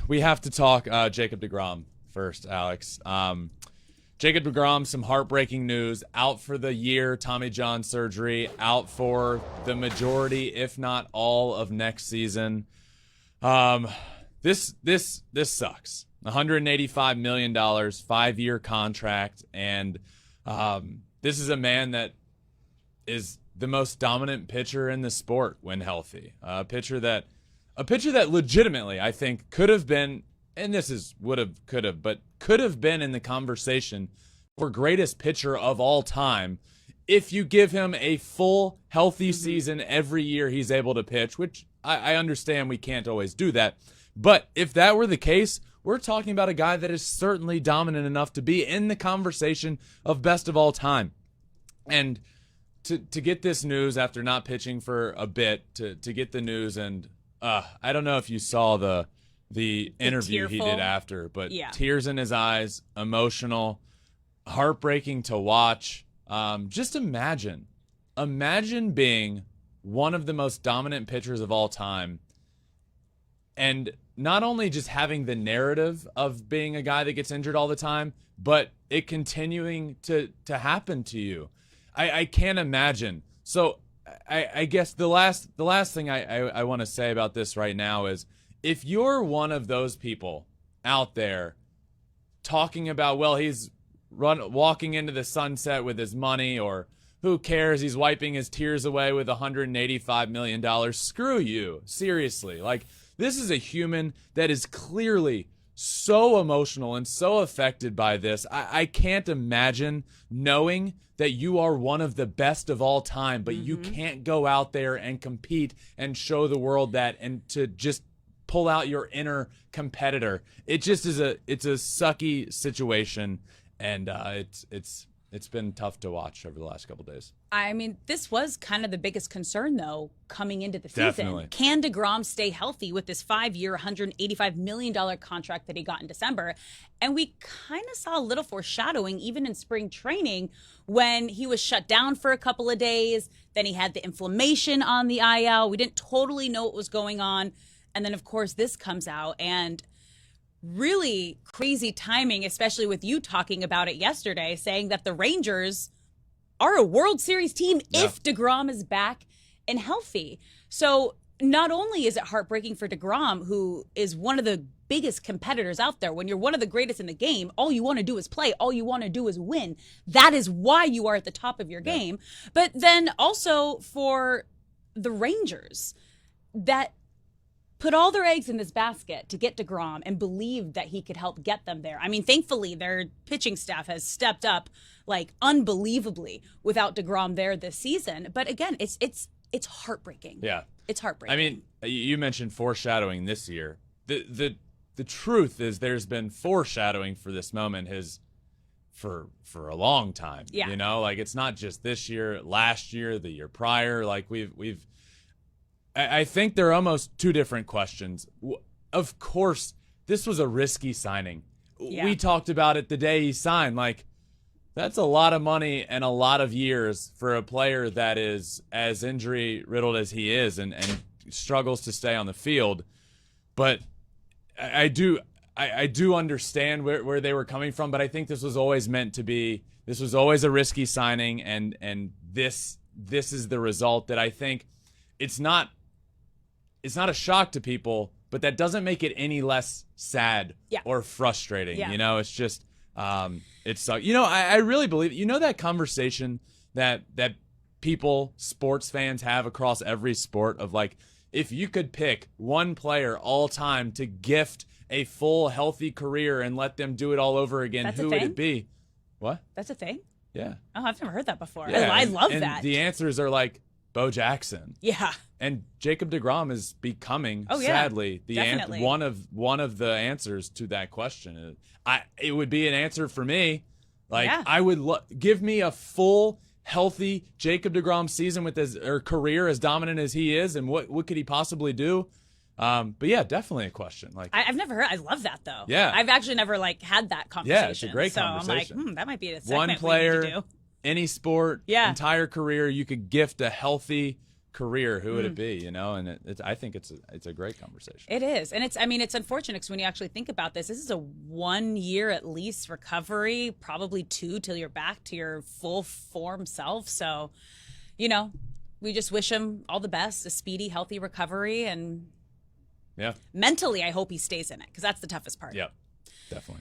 we have to talk Jacob deGrom first, Alex. Jacob deGrom, some heartbreaking news. Out for the year, Tommy John surgery. Out for the majority, if not all, of next season. This sucks. $185 million, 5-year contract, and this is a man that is the most dominant pitcher in the sport when healthy. A pitcher that legitimately I think could have been, and this is could have been in the conversation for greatest pitcher of all time if you give him a full healthy season every year he's able to pitch, which I understand we can't always do that. But if that were the case, we're talking about a guy that is certainly dominant enough to be in the conversation of best of all time. And to get this news after not pitching for a bit, to get the news, and I don't know if you saw the interview he did after, but tears in his eyes, emotional, heartbreaking to watch. Just imagine being one of the most dominant pitchers of all time, and not only just having the narrative of being a guy that gets injured all the time, but it continuing to happen to you. I can't imagine. So I guess the last thing I want to say about this right now is, if you're one of those people out there talking about, well, he's walking into the sunset with his money, or who cares, he's wiping his tears away with $185 million. Screw you. Seriously. Like, this is a human that is clearly so emotional and so affected by this. I can't imagine knowing that you are one of the best of all time, but you can't go out there and compete and show the world that, and to just pull out your inner competitor. It just is it's a sucky situation, and it's been tough to watch over the last couple of days. I mean, this was kind of the biggest concern, though, coming into the season. Definitely. Can deGrom stay healthy with this 5-year, $185 million contract that he got in December? And we kind of saw a little foreshadowing even in spring training when he was shut down for a couple of days. Then he had the inflammation on the IL. We didn't totally know what was going on. And then, of course, this comes out, and really crazy timing, especially with you talking about it yesterday, saying that the Rangers are a World Series team if deGrom is back and healthy. So not only is it heartbreaking for deGrom, who is one of the biggest competitors out there. When you're one of the greatest in the game, all you want to do is play. All you want to do is win. That is why you are at the top of your game. But then also for the Rangers that put all their eggs in this basket to get deGrom and believed that he could help get them there. I mean, thankfully, their pitching staff has stepped up like unbelievably without deGrom there this season. But again, it's heartbreaking. Yeah, it's heartbreaking. I mean, you mentioned foreshadowing this year. The truth is, there's been foreshadowing for this moment for a long time. Yeah. You know, like, it's not just this year, last year, the year prior. Like, I think they're almost two different questions. Of course, this was a risky signing. Yeah. We talked about it the day he signed. Like, that's a lot of money and a lot of years for a player that is as injury riddled as he is and struggles to stay on the field. But I do understand where they were coming from, but I think this was always meant to be. This was always a risky signing, and this is the result that I think it's not a shock to people, but that doesn't make it any less sad or frustrating. Yeah. You know, it's just it's you know, I really believe, you know, that conversation that people, sports fans, have across every sport of, like, if you could pick one player all time to gift a full healthy career and let them do it all over again, who would it be? What? That's a thing? Yeah. Oh, I've never heard that before. Yeah, I love and that. The answers are like Bo Jackson. Yeah. And Jacob deGrom is becoming, sadly, sadly, one of the answers to that question. It would be an answer for me. Like, I would give me a full, healthy Jacob deGrom season with his career as dominant as he is, and what could he possibly do? But yeah, definitely a question. Like, I've never heard. I love that though. Yeah, I've actually never had that conversation. Yeah, it's a great conversation. I'm like, that might be a segment one player, we need to do. Any sport, entire career, you could gift a healthy career, who would it be? You know, and I think it's a great conversation. It is, and it's unfortunate because when you actually think about this is a 1 year at least recovery, probably 2 till you're back to your full form self. So, you know, we just wish him all the best, a speedy, healthy recovery, and yeah, mentally, I hope he stays in it because that's the toughest part. Yep, definitely.